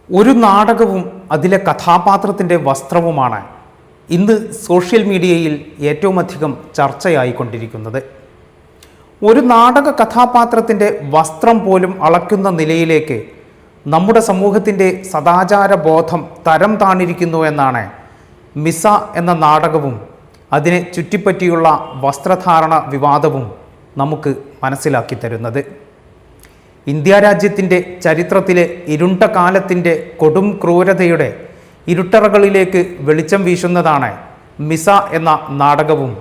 ഒരു നാടകവും അതിലെ കഥാപാത്രത്തിൻ്റെ വസ്ത്രവുമാണ് ഇന്ന് സോഷ്യൽ മീഡിയയിൽ ഏറ്റവും അധികം ചർച്ചയായിക്കൊണ്ടിരിക്കുന്നത്. ഒരു നാടക കഥാപാത്രത്തിൻ്റെ വസ്ത്രം പോലും അളക്കുന്ന നിലയിലേക്ക് നമ്മുടെ സമൂഹത്തിൻ്റെ സദാചാര ബോധം തരം താണിരിക്കുന്നു എന്നാണ് മിസ എന്ന നാടകവും അതിനെ ചുറ്റിപ്പറ്റിയുള്ള വസ്ത്രധാരണ വിവാദവും നമുക്ക് മനസ്സിലാക്കി തരുന്നത്. ഇന്ത്യ രാജ്യത്തിൻ്റെ ചരിത്രത്തിലെ ഇരുണ്ട കാലത്തിൻ്റെ കൊടും ക്രൂരതയുടെ ഇരുട്ടറകളിലേക്ക് വെളിച്ചം വീശുന്നതാണ് മിസ എന്ന നാടകവും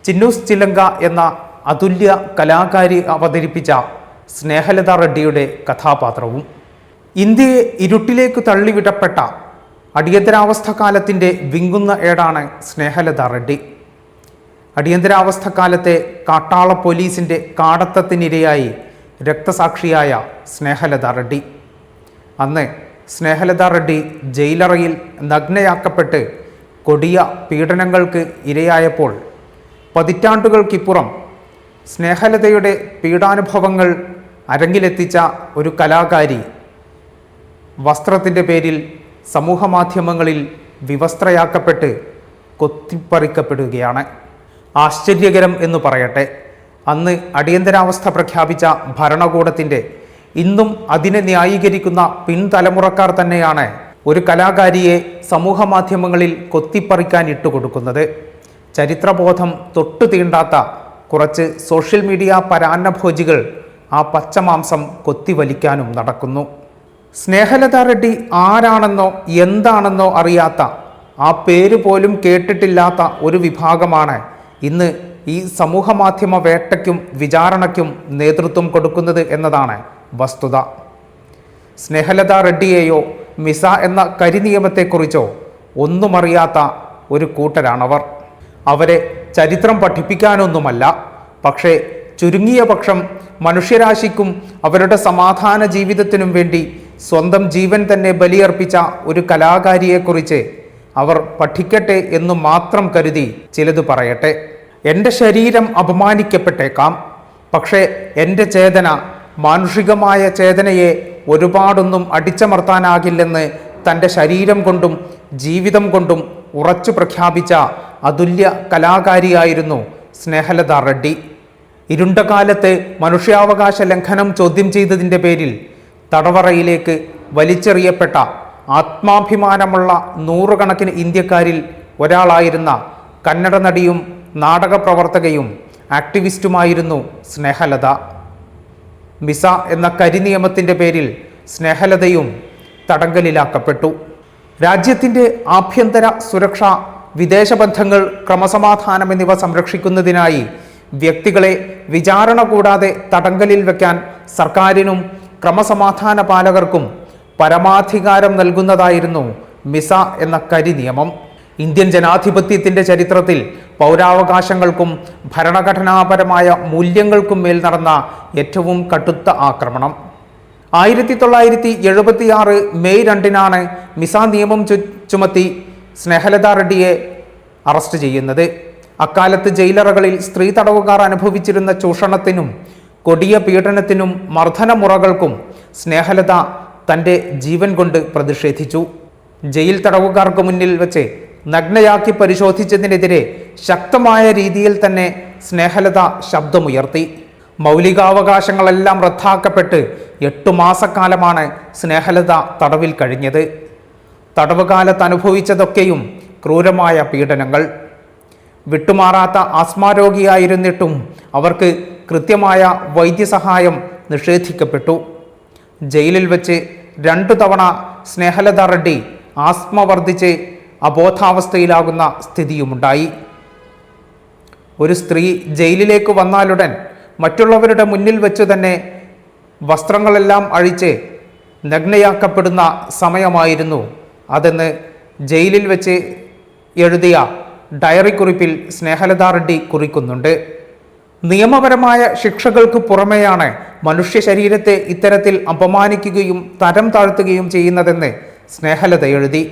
ചിന്നൂസ് ചിലങ്ക എന്ന അതുല്യ കലാകാരി അവതരിപ്പിച്ച സ്നേഹലത റെഡ്ഡിയുടെ കഥാപാത്രവും. ഇന്ത്യയെ ഇരുട്ടിലേക്ക് തള്ളിവിടപ്പെട്ട അടിയന്തരാവസ്ഥ കാലത്തിൻ്റെ വിങ്ങുന്ന ഏടാണ് സ്നേഹലത റെഡ്ഡി. അടിയന്തരാവസ്ഥ കാലത്തെ കാട്ടാള പോലീസിൻ്റെ കാടത്തത്തിനിരയായി രക്തസാക്ഷിയായ സ്നേഹലത റെഡ്ഡി. അന്ന് സ്നേഹലത റെഡ്ഡി ജയിലറയിൽ നഗ്നയാക്കപ്പെട്ട് കൊടിയ പീഡനങ്ങൾക്ക് ഇരയായപ്പോൾ പതിറ്റാണ്ടുകൾക്കിപ്പുറം സ്നേഹലതയുടെ പീഡാനുഭവങ്ങൾ അരങ്ങിലെത്തിച്ച ഒരു കലാകാരി വസ്ത്രത്തിൻ്റെ പേരിൽ സമൂഹമാധ്യമങ്ങളിൽ വിവസ്ത്രയാക്കപ്പെട്ട് കൊത്തിപ്പറിക്കപ്പെടുകയാണ്. ആശ്ചര്യകരം എന്ന് പറയട്ടെ, അന്ന് അടിയന്തരാവസ്ഥ പ്രഖ്യാപിച്ച ഭരണകൂടത്തിൻ്റെ ഇന്നും അതിനെ ന്യായീകരിക്കുന്ന പിൻതലമുറക്കാർ തന്നെയാണ് ഒരു കലാകാരിയെ സമൂഹ മാധ്യമങ്ങളിൽ കൊത്തിപ്പറിക്കാൻ ഇട്ടുകൊടുക്കുന്നത്. ചരിത്രബോധം തൊട്ടു തീണ്ടാത്ത കുറച്ച് സോഷ്യൽ മീഡിയ പരാന്നഭോജികൾ ആ പച്ചമാംസം കൊത്തിവലിക്കാനും നടക്കുന്നു. സ്നേഹലത റെഡ്ഡി ആരാണെന്നോ എന്താണെന്നോ അറിയാത്ത, ആ പേര് പോലും കേട്ടിട്ടില്ലാത്ത ഒരു വിഭാഗമാണ് ഇന്ന് ഈ സമൂഹ മാധ്യമ വേട്ടയ്ക്കും വിചാരണയ്ക്കും നേതൃത്വം കൊടുക്കുന്നത് എന്നതാണ് വസ്തുത. സ്നേഹലത റെഡ്ഡിയെയോ മിസ എന്ന കരിനിയമത്തെക്കുറിച്ചോ ഒന്നും അറിയാത്ത ഒരു കൂട്ടരാണവർ. അവരെ ചരിത്രം പഠിപ്പിക്കാനൊന്നുമല്ല, പക്ഷേ ചുരുങ്ങിയ പക്ഷം മനുഷ്യരാശിക്കും അവരുടെ സമാധാന ജീവിതത്തിനും വേണ്ടി സ്വന്തം ജീവൻ തന്നെ ബലിയർപ്പിച്ച ഒരു കലാകാരിയെക്കുറിച്ച് അവർ പഠിക്കട്ടെ എന്നു മാത്രം കരുതി ചിലത് പറയട്ടെ. എൻ്റെ ശരീരം അപമാനിക്കപ്പെട്ടേക്കാം, പക്ഷേ എൻ്റെ ചേതന, മാനുഷികമായ ചേതനയെ ഒരുപാടൊന്നും അടിച്ചമർത്താനാകില്ലെന്ന് തൻ്റെ ശരീരം കൊണ്ടും ജീവിതം കൊണ്ടും ഉറച്ചു പ്രഖ്യാപിച്ച അതുല്യ കലാകാരിയായിരുന്നു സ്നേഹലത റെഡ്ഡി. ഇരുണ്ട കാലത്ത് മനുഷ്യാവകാശ ലംഘനം ചോദ്യം ചെയ്തതിൻ്റെ പേരിൽ തടവറയിലേക്ക് വലിച്ചെറിയപ്പെട്ട ആത്മാഭിമാനമുള്ള നൂറുകണക്കിന് ഇന്ത്യക്കാരിൽ ഒരാളായിരുന്ന കന്നഡ നടിയും നാടക പ്രവർത്തകയും ആക്ടിവിസ്റ്റുമായിരുന്നു സ്നേഹലത. മിസ എന്ന കരിനിയമത്തിൻ്റെ പേരിൽ സ്നേഹലതയും തടങ്കലിലാക്കപ്പെട്ടു. രാജ്യത്തിൻ്റെ ആഭ്യന്തര സുരക്ഷ, വിദേശ ബന്ധങ്ങൾ, ക്രമസമാധാനം എന്നിവ സംരക്ഷിക്കുന്നതിനായി വ്യക്തികളെ വിചാരണ കൂടാതെ തടങ്കലിൽ വയ്ക്കാൻ സർക്കാരിനും ക്രമസമാധാന പാലകർക്കും പരമാധികാരം നൽകുന്നതായിരുന്നു മിസ എന്ന കരിനിയമം. ഇന്ത്യൻ ജനാധിപത്യത്തിൻ്റെ ചരിത്രത്തിൽ പൗരാവകാശങ്ങൾക്കും ഭരണഘടനാപരമായ മൂല്യങ്ങൾക്കും മേൽ നടന്ന ഏറ്റവും കടുത്ത ആക്രമണം. 1976 മെയ് 2 മിസ നിയമം ചുമത്തി സ്നേഹലത റെഡ്ഡിയെ അറസ്റ്റ് ചെയ്യുന്നത്. അക്കാലത്ത് ജയിലറകളിൽ സ്ത്രീ തടവുകാർ അനുഭവിച്ചിരുന്ന ചൂഷണത്തിനും കൊടിയ പീഡനത്തിനും മർദ്ദനമുറകൾക്കും സ്നേഹലത തൻ്റെ ജീവൻ കൊണ്ട് പ്രതിഷേധിച്ചു. ജയിൽ തടവുകാർക്ക് മുന്നിൽ വെച്ച് നഗ്നയാക്കി പരിശോധിച്ചതിനെതിരെ ശക്തമായ രീതിയിൽ തന്നെ സ്നേഹലത ശബ്ദമുയർത്തി. മൗലികാവകാശങ്ങളെല്ലാം റദ്ദാക്കപ്പെട്ട് 8 മാസക്കാലമാണ് സ്നേഹലത തടവിൽ കഴിഞ്ഞത്. തടവുകാലത്ത് അനുഭവിച്ചതൊക്കെയും ക്രൂരമായ പീഡനങ്ങൾ. വിട്ടുമാറാത്ത ആസ്മാരോഗിയായിരുന്നിട്ടും അവർക്ക് കൃത്യമായ വൈദ്യസഹായം നിഷേധിക്കപ്പെട്ടു. ജയിലിൽ വെച്ച് 2 തവണ സ്നേഹലത റെഡ്ഡി ആസ്മ വർദ്ധിച്ച് അബോധാവസ്ഥയിലാകുന്ന സ്ഥിതിയുമുണ്ടായി. ഒരു സ്ത്രീ ജയിലിലേക്ക് വന്നാലുടൻ മറ്റുള്ളവരുടെ മുന്നിൽ വെച്ച് തന്നെ വസ്ത്രങ്ങളെല്ലാം അഴിച്ച് നഗ്നയാക്കപ്പെടുന്ന സമയമായിരുന്നു അതെന്ന് ജയിലിൽ വെച്ച് എഴുതിയ ഡയറി കുറിപ്പിൽ സ്നേഹലത റെഡ്ഡി കുറിക്കുന്നുണ്ട്. നിയമപരമായ ശിക്ഷകൾക്ക് പുറമെയാണ് മനുഷ്യ ശരീരത്തെ ഇത്തരത്തിൽ അപമാനിക്കുകയും തരം താഴ്ത്തുകയും ചെയ്യുന്നതെന്ന് സ്നേഹലത എഴുതി.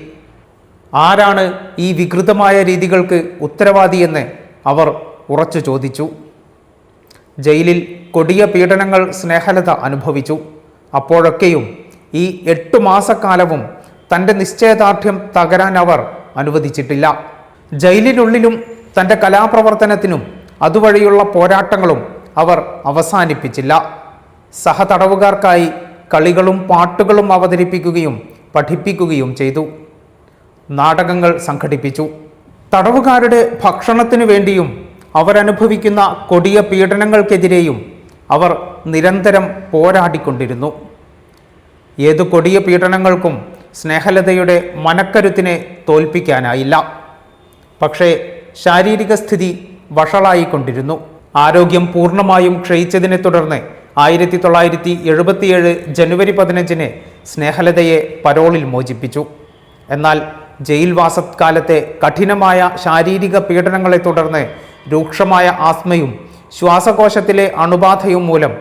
ആരാണ് ഈ വികൃതമായ രീതികൾക്ക് ഉത്തരവാദിയെന്ന് അവർ ഉറച്ചു ചോദിച്ചു. ജയിലിൽ കൊടിയ പീഡനങ്ങൾ സ്നേഹലത അനുഭവിച്ചു. അപ്പോഴൊക്കെയും ഈ 8 മാസക്കാലവും തൻ്റെ നിശ്ചയദാർഢ്യം തകരാൻ അവർ അനുവദിച്ചിട്ടില്ല. ജയിലിനുള്ളിലും തൻ്റെ കലാപ്രവർത്തനത്തിനും അതുവഴിയുള്ള പോരാട്ടങ്ങളും അവർ അവസാനിപ്പിച്ചില്ല. സഹതടവുകാർക്കായി കളികളും പാട്ടുകളും അവതരിപ്പിക്കുകയും പഠിപ്പിക്കുകയും ചെയ്തു. നാടകങ്ങൾ സംഘടിപ്പിച്ചു. തടവുകാരുടെ ഭക്ഷണത്തിനു വേണ്ടിയും അവരനുഭവിക്കുന്ന കൊടിയ പീഡനങ്ങൾക്കെതിരെയും അവർ നിരന്തരം പോരാടിക്കൊണ്ടിരുന്നു. ഏതു കൊടിയ പീഡനങ്ങൾക്കും സ്നേഹലതയുടെ മനക്കരുത്തിനെ തോൽപ്പിക്കാനായില്ല. പക്ഷേ ശാരീരിക സ്ഥിതി വഷളായിക്കൊണ്ടിരുന്നു. ആരോഗ്യം പൂർണ്ണമായും ക്ഷയിച്ചതിനെ തുടർന്ന് 1977 ജനുവരി 15 സ്നേഹലതയെ പരോളിൽ മോചിപ്പിച്ചു. എന്നാൽ ജയിൽവാസക്കാലത്തെ കഠിനമായ ശാരീരിക പീഡനങ്ങളെ തുടർന്ന് രൂക്ഷമായ ആസ്മയും ശ്വാസകോശത്തിലെ അണുബാധയും മൂലം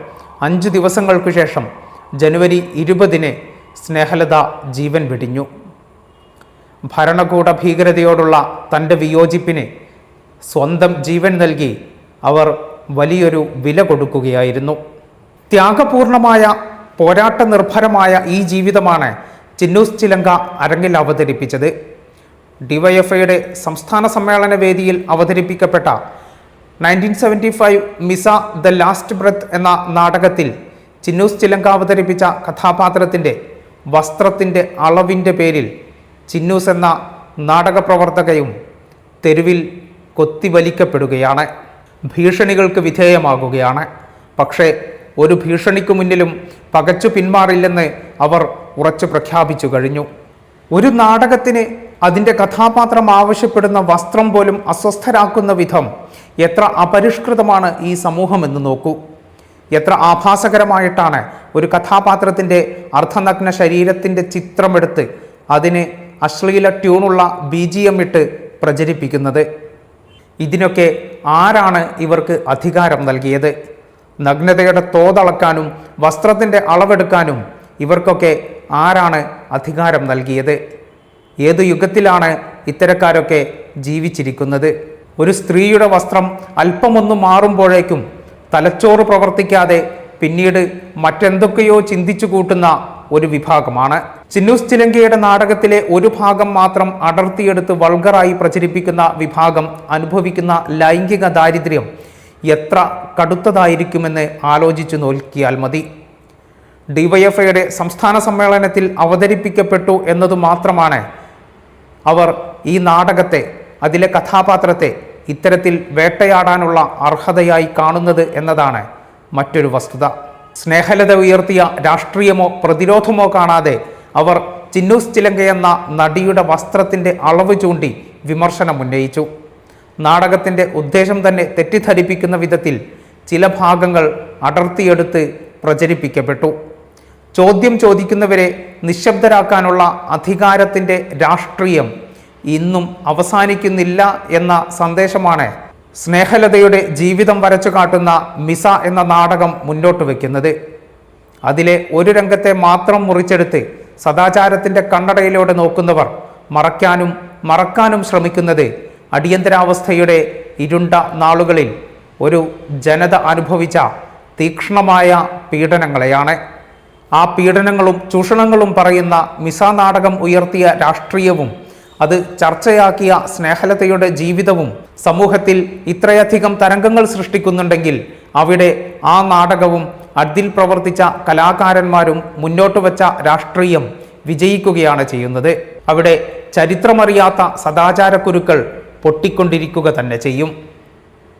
5 ദിവസങ്ങൾക്കു ശേഷം ജനുവരി 20 സ്നേഹലത ജീവൻ വെടിഞ്ഞു. ഭരണകൂട ഭീകരതയോടുള്ള തൻ്റെ വിയോജിപ്പിന് സ്വന്തം ജീവൻ നൽകി അവർ വലിയൊരു വില കൊടുക്കുകയായിരുന്നു. ത്യാഗപൂർണമായ പോരാട്ട നിർഭരമായ ഈ ജീവിതമാണ് ചിന്നൂസ് ചിലങ്ക അരങ്ങിൽ അവതരിപ്പിച്ചത്. ഡിവൈഎഫ്ഐയുടെ സംസ്ഥാന സമ്മേളന വേദിയിൽ അവതരിപ്പിക്കപ്പെട്ട 1975 മിസ ദ ലാസ്റ്റ് ബ്രത്ത് എന്ന നാടകത്തിൽ ചിന്നൂസ് ചിലങ്ക അവതരിപ്പിച്ച കഥാപാത്രത്തിൻ്റെ വസ്ത്രത്തിൻ്റെ അളവിൻ്റെ പേരിൽ ചിന്നൂസ് എന്ന നാടകപ്രവർത്തകയും തെരുവിൽ കൊത്തിവലിക്കപ്പെടുകയാണ്. ഭീഷണികൾക്ക് വിധേയമാകുകയാണ്. പക്ഷേ ഒരു ഭീഷണിക്ക് മുന്നിലും പകച്ചു പിന്മാറില്ലെന്ന് അവർ ഉറച്ചു പ്രഖ്യാപിച്ചു കഴിഞ്ഞു. ഒരു നാടകത്തിന് അതിൻ്റെ കഥാപാത്രം ആവശ്യപ്പെടുന്ന വസ്ത്രം പോലും അസ്വസ്ഥരാക്കുന്ന വിധം എത്ര അപരിഷ്കൃതമാണ് ഈ സമൂഹമെന്ന് നോക്കൂ. എത്ര ആഭാസകരമായിട്ടാണ് ഒരു കഥാപാത്രത്തിൻ്റെ അർദ്ധനഗ്ന ശരീരത്തിൻ്റെ ചിത്രമെടുത്ത് അതിന് അശ്ലീല ട്യൂണുള്ള BGM ഇട്ട് പ്രചരിപ്പിക്കുന്നത്. ഇതിനൊക്കെ ആരാണ് ഇവർക്ക് അധികാരം നൽകിയത്? നഗ്നതയുടെ തോതളക്കാനും വസ്ത്രത്തിൻ്റെ അളവെടുക്കാനും ഇവർക്കൊക്കെ ആരാണ് അധികാരം നൽകിയത്? ഏതു യുഗത്തിലാണ് ഇത്തരക്കാരൊക്കെ ജീവിച്ചിരിക്കുന്നത്? ഒരു സ്ത്രീയുടെ വസ്ത്രം അല്പമൊന്നു മാറുമ്പോഴേക്കും തലച്ചോറ് പ്രവർത്തിക്കാതെ പിന്നീട് മറ്റെന്തൊക്കെയോ ചിന്തിച്ചു കൂട്ടുന്ന ഒരു വിഭാഗമാണ്. ചിന്നൂസ് ചിലങ്കയുടെ നാടകത്തിലെ ഒരു ഭാഗം മാത്രം അടർത്തിയെടുത്ത് വൾഗറായി പ്രചരിപ്പിക്കുന്ന വിഭാഗം അനുഭവിക്കുന്ന ലൈംഗിക ദാരിദ്ര്യം എത്ര കടുത്തതായിരിക്കുമെന്ന് ആലോചിച്ചു നോക്കിയാൽ മതി. ഡിവൈഎഫ്ഐയുടെ സംസ്ഥാന സമ്മേളനത്തിൽ അവതരിപ്പിക്കപ്പെട്ടു എന്നതു മാത്രമാണ് അവർ ഈ നാടകത്തെ, അതിലെ കഥാപാത്രത്തെ ഇത്തരത്തിൽ വേട്ടയാടാനുള്ള അർഹതയായി കാണുന്നത് എന്നതാണ് മറ്റൊരു വസ്തുത. സ്നേഹലത ഉയർത്തിയ രാഷ്ട്രീയമോ പ്രതിരോധമോ കാണാതെ അവർ ചിന്നൂസ് ചിലങ്ക എന്ന നടിയുടെ വസ്ത്രത്തിൻ്റെ അളവ് ചൂണ്ടി വിമർശനം ഉന്നയിച്ചു. നാടകത്തിൻ്റെ ഉദ്ദേശം തന്നെ തെറ്റിദ്ധരിപ്പിക്കുന്ന വിധത്തിൽ ചില ഭാഗങ്ങൾ അടർത്തിയെടുത്ത് പ്രചരിപ്പിക്കപ്പെട്ടു. ചോദ്യം ചോദിക്കുന്നവരെ നിശബ്ദരാക്കാനുള്ള അധികാരത്തിൻ്റെ രാഷ്ട്രീയം ഇന്നും അവസാനിക്കുന്നില്ല എന്ന സന്ദേശമാണ് സ്നേഹലതയുടെ ജീവിതം വരച്ചു കാട്ടുന്ന മിസ എന്ന നാടകം മുന്നോട്ട് വയ്ക്കുന്നത്. അതിലെ ഒരു രംഗത്തെ മാത്രം മുറിച്ചെടുത്ത് സദാചാരത്തിൻ്റെ കണ്ണടയിലൂടെ നോക്കുന്നവർ മറക്കാനും ശ്രമിക്കുന്നത് അടിയന്തരാവസ്ഥയുടെ ഇരുണ്ട നാളുകളിൽ ഒരു ജനത അനുഭവിച്ച തീക്ഷ്ണമായ പീഡനങ്ങളെയാണ്. ആ പീഡനങ്ങളും ചൂഷണങ്ങളും പറയുന്ന മിസ നാടകം ഉയർത്തിയ രാഷ്ട്രീയവും അത് ചർച്ചയാക്കിയ സ്നേഹലതയുടെ ജീവിതവും സമൂഹത്തിൽ ഇത്രയധികം തരംഗങ്ങൾ സൃഷ്ടിക്കുന്നുണ്ടെങ്കിൽ അവിടെ ആ നാടകവും അതിൽ പ്രവർത്തിച്ച കലാകാരന്മാരും മുന്നോട്ട് വച്ച രാഷ്ട്രീയം വിജയിക്കുകയാണ് ചെയ്യുന്നത്. അവിടെ ചരിത്രമറിയാത്ത സദാചാരക്കുരുക്കൾ പൊട്ടിക്കൊണ്ടിരിക്കുക തന്നെ ചെയ്യും.